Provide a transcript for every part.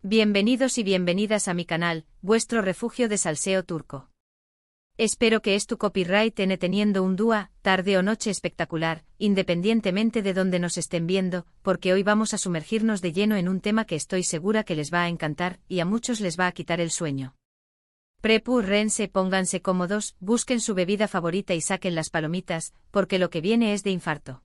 Bienvenidos y bienvenidas a mi canal, vuestro refugio de salseo turco. Espero que tu copyright teniendo un día, tarde o noche espectacular, independientemente de donde nos estén viendo, porque hoy vamos a sumergirnos de lleno en un tema que estoy segura que les va a encantar, y a muchos les va a quitar el sueño. Prepárense, pónganse cómodos, busquen su bebida favorita y saquen las palomitas, porque lo que viene es de infarto.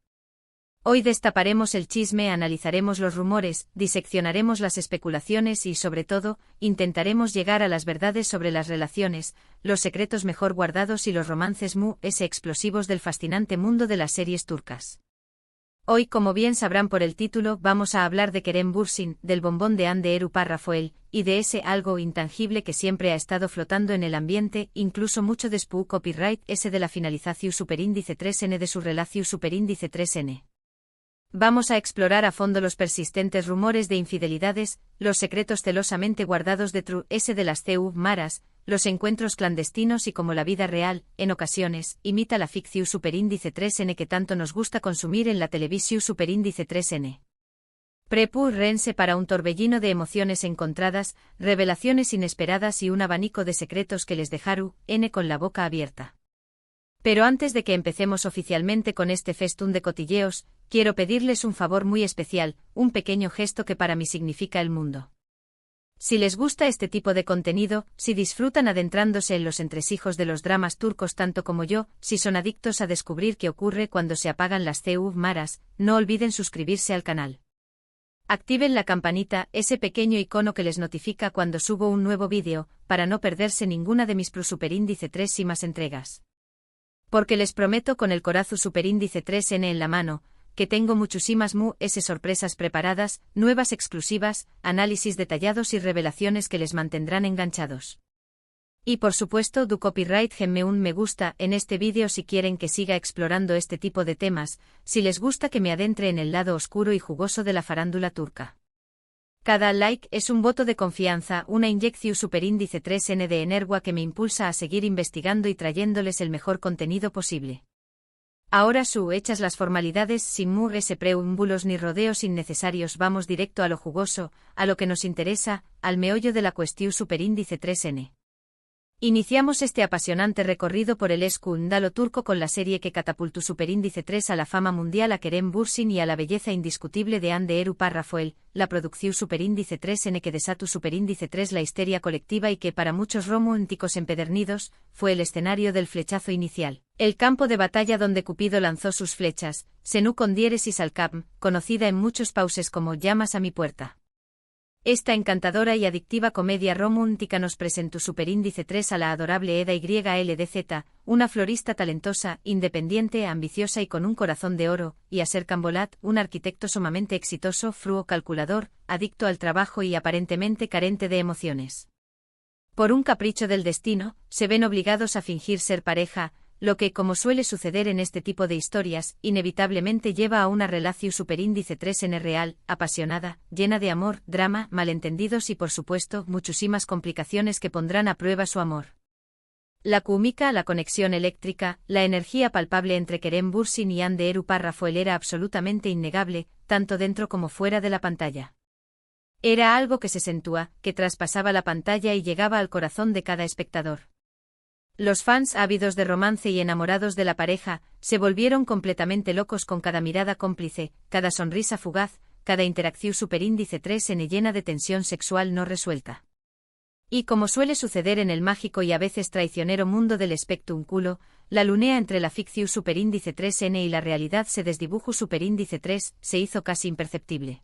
Hoy destaparemos el chisme, analizaremos los rumores, diseccionaremos las especulaciones y, sobre todo, intentaremos llegar a las verdades sobre las relaciones, los secretos mejor guardados y los romances explosivos del fascinante mundo de las series turcas. Hoy, como bien sabrán por el título, vamos a hablar de Kerem Bürsin, del bombón de Hande Erupar Rafael, y de ese algo intangible que siempre ha estado flotando en el ambiente, incluso mucho después copyright ese de la finalización superíndice 3n de su relación superíndice 3n. Vamos a explorar a fondo los persistentes rumores de infidelidades, los secretos celosamente guardados de de las maras, los encuentros clandestinos y cómo la vida real, en ocasiones, imita la ficción superíndice 3n que tanto nos gusta consumir en la televisión superíndice 3n. Prepárense para un torbellino de emociones encontradas, revelaciones inesperadas y un abanico de secretos que les dejaron con la boca abierta. Pero antes de que empecemos oficialmente con este festún de cotilleos, quiero pedirles un favor muy especial, un pequeño gesto que para mí significa el mundo. Si les gusta este tipo de contenido, si disfrutan adentrándose en los entresijos de los dramas turcos tanto como yo, si son adictos a descubrir qué ocurre cuando se apagan las maras, no olviden suscribirse al canal. Activen la campanita, ese pequeño icono que les notifica cuando subo un nuevo vídeo, para no perderse ninguna de mis superíndice 3 y más entregas. Porque les prometo con el corazón superíndice 3n en la mano, que tengo muchísimas sorpresas preparadas, nuevas exclusivas, análisis detallados y revelaciones que les mantendrán enganchados. Y por supuesto copyright genme un me gusta en este vídeo si quieren que siga explorando este tipo de temas, si les gusta que me adentre en el lado oscuro y jugoso de la farándula turca. Cada like es un voto de confianza, una inyección superíndice 3n de energía que me impulsa a seguir investigando y trayéndoles el mejor contenido posible. Ahora hechas las formalidades, sin preámbulos ni rodeos innecesarios, vamos directo a lo jugoso, a lo que nos interesa, al meollo de la cuestión superíndice 3n. Iniciamos este apasionante recorrido por el escándalo turco con la serie que catapultó superíndice 3 a la fama mundial a Kerem Bürsin y a la belleza indiscutible de Hande Erupar Rafael, la producción superíndice 3n que desató superíndice 3 la histeria colectiva y que para muchos románticos empedernidos, fue el escenario del flechazo inicial, el campo de batalla donde Cupido lanzó sus flechas, Senú con diéresis al cap, conocida en muchos pauses como Llamas a mi puerta. Esta encantadora y adictiva comedia romántica nos presentó superíndice 3 a la adorable Eda YLDZ, una florista talentosa, independiente, ambiciosa y con un corazón de oro, y a Serkan Bolat, un arquitecto sumamente exitoso, frío calculador, adicto al trabajo y aparentemente carente de emociones. Por un capricho del destino, se ven obligados a fingir ser pareja, lo que, como suele suceder en este tipo de historias, inevitablemente lleva a una relación superíndice 3n real, apasionada, llena de amor, drama, malentendidos y por supuesto, muchísimas complicaciones que pondrán a prueba su amor. La química, la conexión eléctrica, la energía palpable entre Kerem Bürsin y Hande Erupar Rafael era absolutamente innegable, tanto dentro como fuera de la pantalla. Era algo que se sentía, que traspasaba la pantalla y llegaba al corazón de cada espectador. Los fans ávidos de romance y enamorados de la pareja, se volvieron completamente locos con cada mirada cómplice, cada sonrisa fugaz, cada interacción superíndice 3n llena de tensión sexual no resuelta. Y como suele suceder en el mágico y a veces traicionero mundo del espectáculo, la lunea entre la ficción superíndice 3n y la realidad se desdibujo superíndice 3, se hizo casi imperceptible.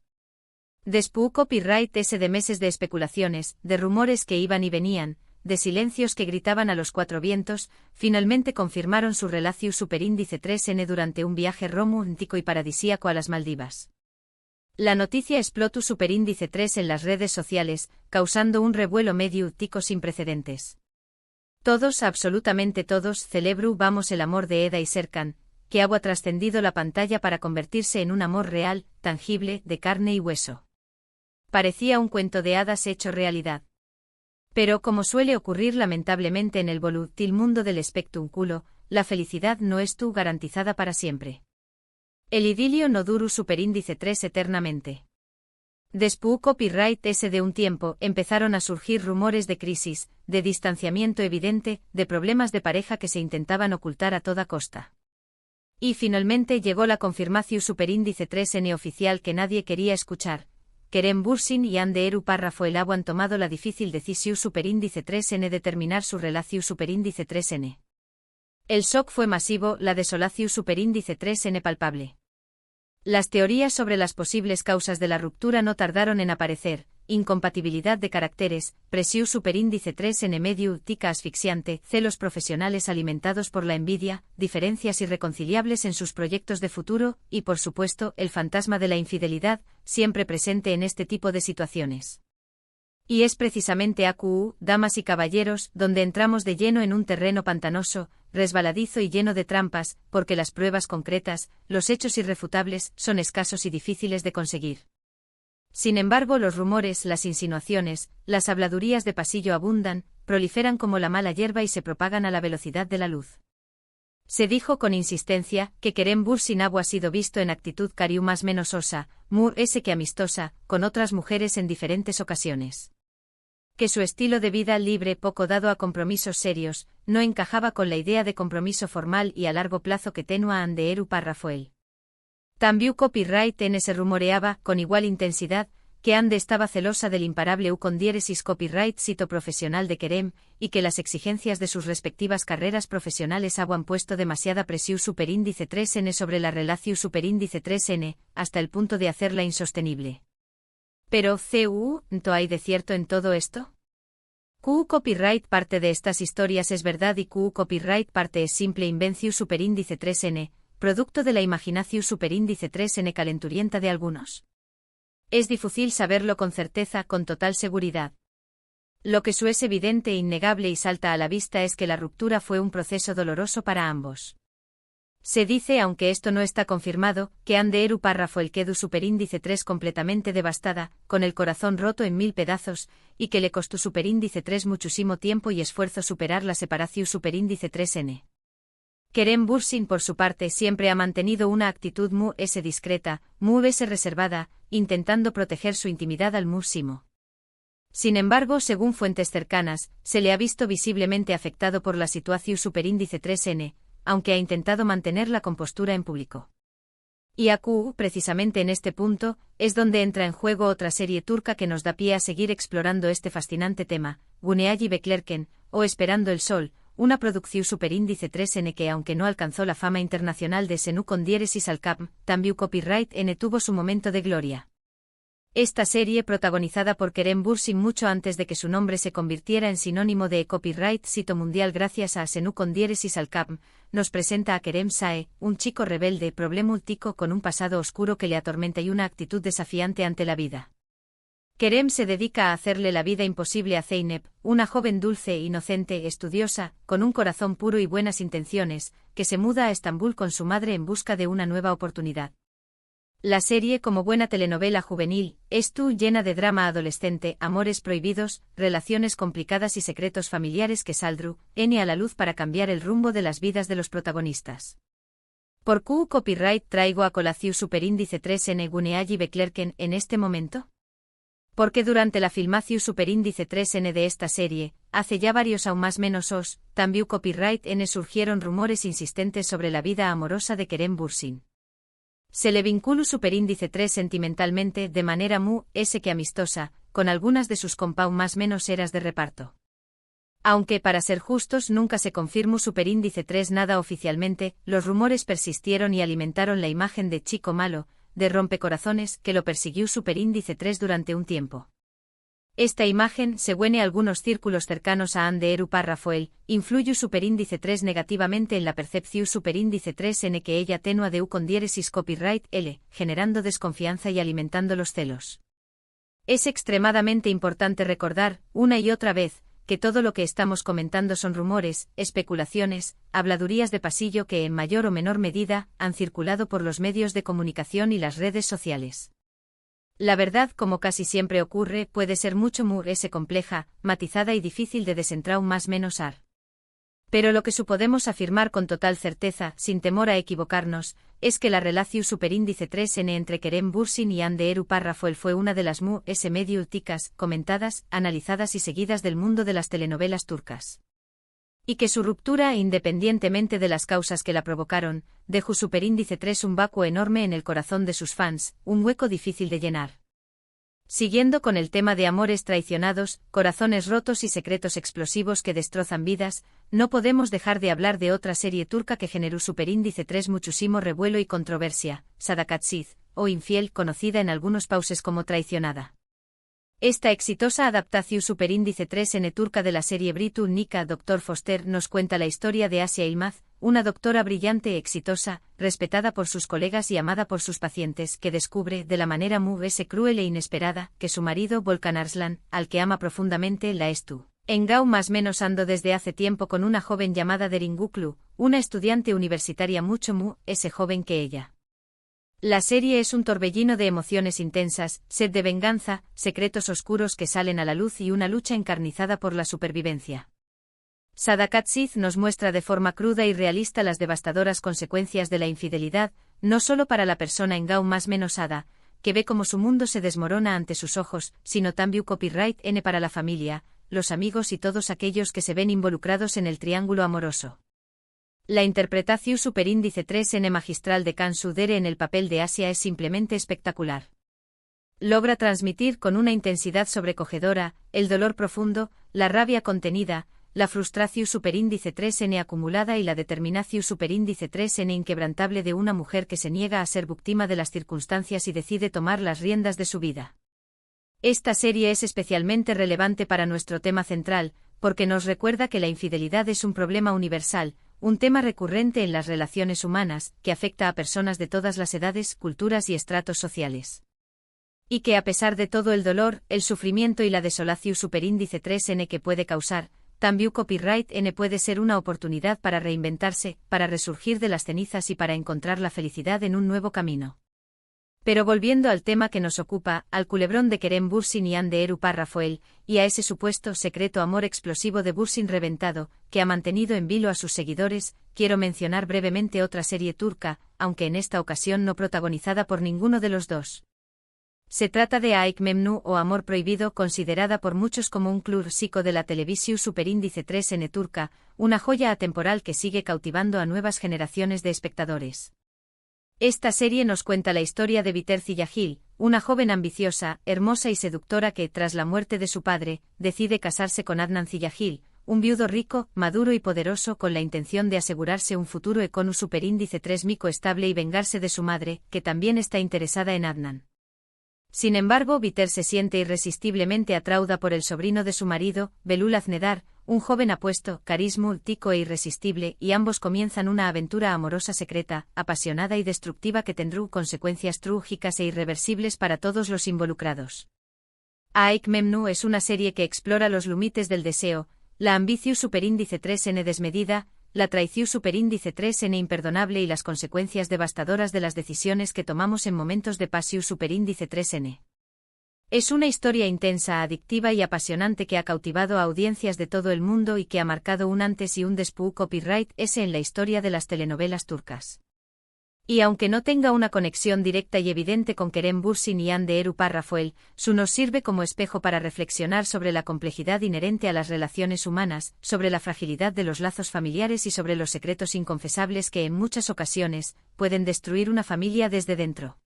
Después copyright ese de meses de especulaciones, de rumores que iban y venían, de silencios que gritaban a los cuatro vientos, finalmente confirmaron su relación superíndice 3n durante un viaje romántico y paradisíaco a las Maldivas. La noticia explotó superíndice 3 en las redes sociales, causando un revuelo mediático sin precedentes. Todos, absolutamente todos, vamos el amor de Eda y Serkan, que ha trascendido la pantalla para convertirse en un amor real, tangible, de carne y hueso. Parecía un cuento de hadas hecho realidad. Pero como suele ocurrir lamentablemente en el volátil mundo del espectáculo, la felicidad no es garantizada para siempre. El idilio no duró superíndice 3 eternamente. Después copyright ese de un tiempo, empezaron a surgir rumores de crisis, de distanciamiento evidente, de problemas de pareja que se intentaban ocultar a toda costa. Y finalmente llegó la confirmación superíndice 3N oficial que nadie quería escuchar. Kerem Bürsin y Hande Eru Parrafoel han tomado la difícil decisión superíndice 3N de terminar su relación superíndice 3N. El shock fue masivo, la desolación superíndice 3N palpable. Las teorías sobre las posibles causas de la ruptura no tardaron en aparecer: incompatibilidad de caracteres, presión superíndice 3N medio, tica asfixiante, celos profesionales alimentados por la envidia, diferencias irreconciliables en sus proyectos de futuro, y por supuesto, el fantasma de la infidelidad, siempre presente en este tipo de situaciones. Y es precisamente AQU, damas y caballeros, donde entramos de lleno en un terreno pantanoso, resbaladizo y lleno de trampas, porque las pruebas concretas, los hechos irrefutables, son escasos y difíciles de conseguir. Sin embargo, los rumores, las insinuaciones, las habladurías de pasillo abundan, proliferan como la mala hierba y se propagan a la velocidad de la luz. Se dijo con insistencia que Kerem Bürsin ha sido visto en actitud cariu más menos osa, ese que amistosa, con otras mujeres en diferentes ocasiones. Que su estilo de vida libre, poco dado a compromisos serios, no encajaba con la idea de compromiso formal y a largo plazo que tenua Hande Eru Parrafoel. También copyright N se rumoreaba, con igual intensidad, que Hande estaba celosa del imparable con diéresis copyright sito profesional de Kerem, y que las exigencias de sus respectivas carreras profesionales habían puesto demasiada presión superíndice 3N sobre la relación superíndice 3N, hasta el punto de hacerla insostenible. Pero, ¿no hay de cierto en todo esto? Copyright parte de estas historias es verdad y copyright parte es simple invención superíndice 3N, producto de la imaginación superíndice 3N calenturienta de algunos. Es difícil saberlo con certeza, con total seguridad. Lo que es evidente, innegable y salta a la vista es que la ruptura fue un proceso doloroso para ambos. Se dice, aunque esto no está confirmado, que Hande Eru Parrafoel quedó superíndice 3 completamente devastada, con el corazón roto en 1000 pedazos, y que le costó superíndice 3 muchísimo tiempo y esfuerzo superar la separación superíndice 3N. Kerem Bürsin por su parte siempre ha mantenido una actitud discreta, reservada, intentando proteger su intimidad al máximo. Sin embargo, según fuentes cercanas, se le ha visto visiblemente afectado por la situación superíndice 3N, aunque ha intentado mantener la compostura en público. Y precisamente en este punto, es donde entra en juego otra serie turca que nos da pie a seguir explorando este fascinante tema, Gunealli Beklerken, o Esperando el Sol, una producción superíndice 3N que aunque no alcanzó la fama internacional de Senú con diéresis al cap, también copyright N tuvo su momento de gloria. Esta serie, protagonizada por Kerem Bürsin mucho antes de que su nombre se convirtiera en sinónimo de copyright sito mundial gracias a Senú con diéresis al cap, nos presenta a Kerem Sae, un chico rebelde, problemático con un pasado oscuro que le atormenta y una actitud desafiante ante la vida. Kerem se dedica a hacerle la vida imposible a Zeynep, una joven dulce, inocente, estudiosa, con un corazón puro y buenas intenciones, que se muda a Estambul con su madre en busca de una nueva oportunidad. La serie, como buena telenovela juvenil, es llena de drama adolescente, amores prohibidos, relaciones complicadas y secretos familiares que saldrán a la luz para cambiar el rumbo de las vidas de los protagonistas. ¿Por qué copyright traigo a colación superíndice 3N Gunealli Beklerken en este momento? Porque durante la filmación superíndice 3N de esta serie, hace ya varios aún más menos también copyright N surgieron rumores insistentes sobre la vida amorosa de Kerem Bürsin. Se le vincula superíndice 3 sentimentalmente de manera que amistosa, con algunas de sus compau más menos eras de reparto. Aunque para ser justos nunca se confirmó superíndice 3 nada oficialmente, los rumores persistieron y alimentaron la imagen de chico malo, de rompecorazones, que lo persiguió superíndice 3 durante un tiempo. Esta imagen, según algunos círculos cercanos a Hande Eru Parrafoel, influye superíndice 3 negativamente en la percepción superíndice 3N que ella tenua de con diéresis copyright L, generando desconfianza y alimentando los celos. Es extremadamente importante recordar, una y otra vez, que todo lo que estamos comentando son rumores, especulaciones, habladurías de pasillo que en mayor o menor medida han circulado por los medios de comunicación y las redes sociales. La verdad, como casi siempre ocurre, puede ser mucho compleja, matizada y difícil de desentrar más menos ar. Pero lo que supodemos afirmar con total certeza, sin temor a equivocarnos, es que la relación superíndice 3N entre Kerem Bürsin y Hande Erupar Rafael fue una de las más mediáticas, comentadas, analizadas y seguidas del mundo de las telenovelas turcas. Y que su ruptura, independientemente de las causas que la provocaron, dejó superíndice 3 un vacuo enorme en el corazón de sus fans, un hueco difícil de llenar. Siguiendo con el tema de amores traicionados, corazones rotos y secretos explosivos que destrozan vidas, no podemos dejar de hablar de otra serie turca que generó superíndice 3 muchísimo revuelo y controversia, Sadakatsiz, o Infiel, conocida en algunos pauses como Traicionada. Esta exitosa adaptación superíndice 3N turca de la serie británica Dr. Foster nos cuenta la historia de Asia Yılmaz, una doctora brillante, exitosa, respetada por sus colegas y amada por sus pacientes, que descubre, de la manera muy cruel e inesperada, que su marido, Volkan Arslan, al que ama profundamente, la estuvo más menos ando desde hace tiempo con una joven llamada Derin Guklu, una estudiante universitaria mucho joven que ella. La serie es un torbellino de emociones intensas, sed de venganza, secretos oscuros que salen a la luz y una lucha encarnizada por la supervivencia. Sadakatsiz nos muestra de forma cruda y realista las devastadoras consecuencias de la infidelidad, no solo para la persona más menosada, que ve cómo su mundo se desmorona ante sus ojos, sino también copyright N para la familia, los amigos y todos aquellos que se ven involucrados en el triángulo amoroso. La interpretación superíndice 3N magistral de Cansu Dere en el papel de Asia es simplemente espectacular. Logra transmitir con una intensidad sobrecogedora el dolor profundo, la rabia contenida, la frustración superíndice 3N acumulada y la determinación superíndice 3N inquebrantable de una mujer que se niega a ser víctima de las circunstancias y decide tomar las riendas de su vida. Esta serie es especialmente relevante para nuestro tema central, porque nos recuerda que la infidelidad es un problema universal, un tema recurrente en las relaciones humanas, que afecta a personas de todas las edades, culturas y estratos sociales. Y que a pesar de todo el dolor, el sufrimiento y la desolación superíndice 3N que puede causar, también copyright N puede ser una oportunidad para reinventarse, para resurgir de las cenizas y para encontrar la felicidad en un nuevo camino. Pero volviendo al tema que nos ocupa, al culebrón de Kerem Bürsin y Hande Erupar Rafael, y a ese supuesto secreto amor explosivo de Bürsin reventado, que ha mantenido en vilo a sus seguidores, quiero mencionar brevemente otra serie turca, aunque en esta ocasión no protagonizada por ninguno de los dos. Se trata de Aşk Memnu o Amor Prohibido, considerada por muchos como un clásico de la televisión superíndice 3N turca, una joya atemporal que sigue cautivando a nuevas generaciones de espectadores. Esta serie nos cuenta la historia de Biter Ziyagil, una joven ambiciosa, hermosa y seductora que, tras la muerte de su padre, decide casarse con Adnan Ziyagil, un viudo rico, maduro y poderoso con la intención de asegurarse un futuro con un superíndice 3 mico estable y vengarse de su madre, que también está interesada en Adnan. Sin embargo, Biter se siente irresistiblemente atraída por el sobrino de su marido, Belul Aznedar, un joven apuesto, carismático e irresistible, y ambos comienzan una aventura amorosa secreta, apasionada y destructiva que tendrá consecuencias trágicas e irreversibles para todos los involucrados. Aşk Memnu es una serie que explora los límites del deseo, la ambición superíndice 3N desmedida, la traición superíndice 3N imperdonable y las consecuencias devastadoras de las decisiones que tomamos en momentos de pasión superíndice 3N. Es una historia intensa, adictiva y apasionante que ha cautivado a audiencias de todo el mundo y que ha marcado un antes y un después copyright S en la historia de las telenovelas turcas. Y aunque no tenga una conexión directa y evidente con Kerem Bürsin y Hande Erupar Rafael, su nos sirve como espejo para reflexionar sobre la complejidad inherente a las relaciones humanas, sobre la fragilidad de los lazos familiares y sobre los secretos inconfesables que en muchas ocasiones pueden destruir una familia desde dentro.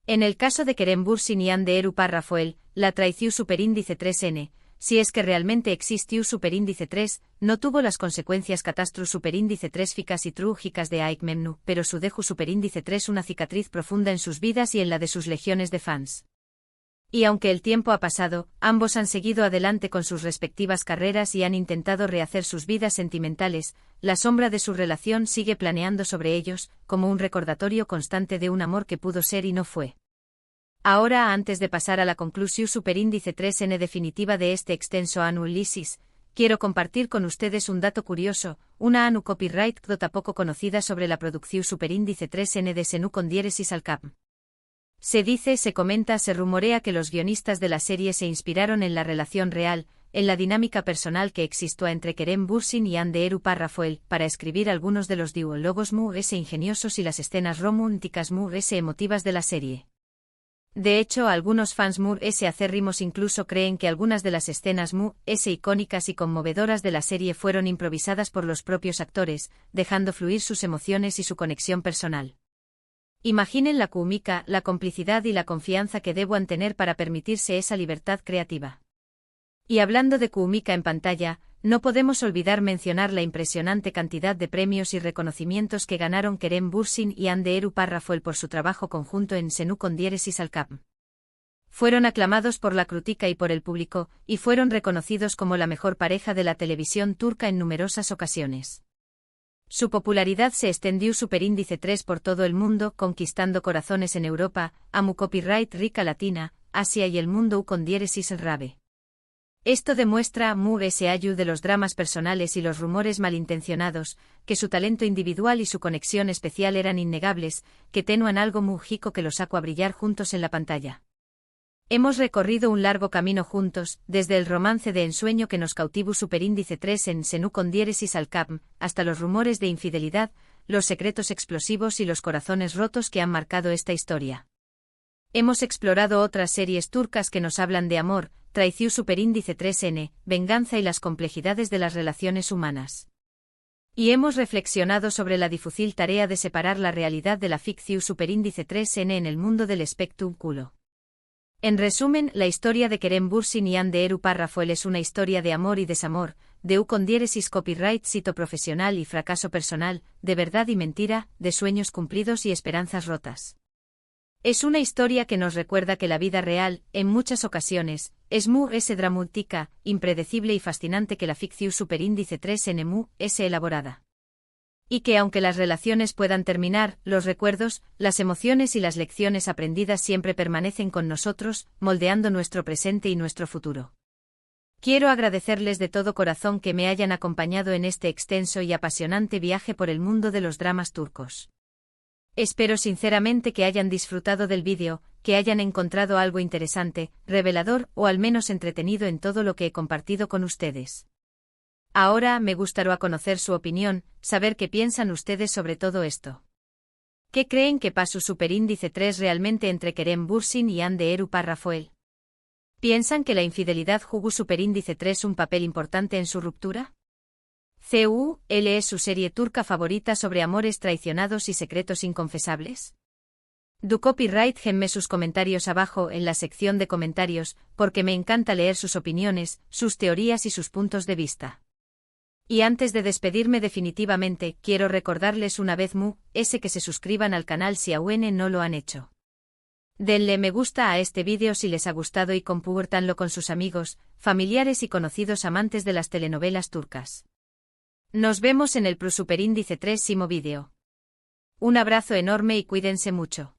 En el caso de Kerem Bürsin y Hande Erupar Rafael, la traición superíndice 3N, si es que realmente existió superíndice 3, no tuvo las consecuencias catastros superíndice 3 ficas y trágicas de Aşk Memnu, pero su dejó superíndice 3 una cicatriz profunda en sus vidas y en la de sus legiones de fans. Y aunque el tiempo ha pasado, ambos han seguido adelante con sus respectivas carreras y han intentado rehacer sus vidas sentimentales, la sombra de su relación sigue planeando sobre ellos, como un recordatorio constante de un amor que pudo ser y no fue. Ahora, antes de pasar a la conclusión superíndice 3N definitiva de este extenso análisis, quiero compartir con ustedes un dato curioso, una anu copyright poco conocida sobre la producción superíndice 3N de Senu con diéresis al cap. Se dice, se comenta, se rumorea que los guionistas de la serie se inspiraron en la relación real, en la dinámica personal que existió entre Kerem Bürsin y Hande Erupar Rafael, para escribir algunos de los diálogos muy ingeniosos y las escenas románticas muy emotivas de la serie. De hecho, algunos fans muy acérrimos incluso creen que algunas de las escenas muy icónicas y conmovedoras de la serie fueron improvisadas por los propios actores, dejando fluir sus emociones y su conexión personal. Imaginen la química, la complicidad y la confianza que deben tener para permitirse esa libertad creativa. Y hablando de química en pantalla, no podemos olvidar mencionar la impresionante cantidad de premios y reconocimientos que ganaron Kerem Bürsin y Hande Erupar Rafael por su trabajo conjunto en Senu con Diéresis al Cap. Fueron aclamados por la crítica y por el público, y fueron reconocidos como la mejor pareja de la televisión turca en numerosas ocasiones. Su popularidad se extendió superíndice 3 por todo el mundo, conquistando corazones en Europa, Amu Copyright Rica Latina, Asia y el mundo con diéresis el Rabe. Esto demuestra ese ayu de los dramas personales y los rumores malintencionados, que su talento individual y su conexión especial eran innegables, que tenuan algo múgico que los sacó a brillar juntos en la pantalla. Hemos recorrido un largo camino juntos, desde el romance de ensueño que nos cautivó superíndice 3 en Senu con diéresis al Cap, hasta los rumores de infidelidad, los secretos explosivos y los corazones rotos que han marcado esta historia. Hemos explorado otras series turcas que nos hablan de amor, traición superíndice 3N, venganza y las complejidades de las relaciones humanas. Y hemos reflexionado sobre la difícil tarea de separar la realidad de la ficción superíndice 3N en el mundo del espectáculo. En resumen, la historia de Kerem Bürsin y Hande Erupar Rafael es una historia de amor y desamor, de con diéresis copyright cito profesional y fracaso personal, de verdad y mentira, de sueños cumplidos y esperanzas rotas. Es una historia que nos recuerda que la vida real, en muchas ocasiones, es muy dramática, impredecible y fascinante que la ficción superíndice 3N muy elaborada. Y que aunque las relaciones puedan terminar, los recuerdos, las emociones y las lecciones aprendidas siempre permanecen con nosotros, moldeando nuestro presente y nuestro futuro. Quiero agradecerles de todo corazón que me hayan acompañado en este extenso y apasionante viaje por el mundo de los dramas turcos. Espero sinceramente que hayan disfrutado del vídeo, que hayan encontrado algo interesante, revelador o al menos entretenido en todo lo que he compartido con ustedes. Ahora me gustaría conocer su opinión, saber qué piensan ustedes sobre todo esto. ¿Qué creen que pasó superíndice 3 realmente entre Kerem Bürsin y Hande Erupar Rafael? ¿Piensan que la infidelidad jugó superíndice 3 un papel importante en su ruptura? ¿CUL es su serie turca favorita sobre amores traicionados y secretos inconfesables? Du copyright genme sus comentarios abajo en la sección de comentarios, porque me encanta leer sus opiniones, sus teorías y sus puntos de vista. Y antes de despedirme definitivamente, quiero recordarles una vez que se suscriban al canal si aún no lo han hecho. Denle me gusta a este vídeo si les ha gustado y compártanlo con sus amigos, familiares y conocidos amantes de las telenovelas turcas. Nos vemos en el superíndice 3 vídeo. Un abrazo enorme y cuídense mucho.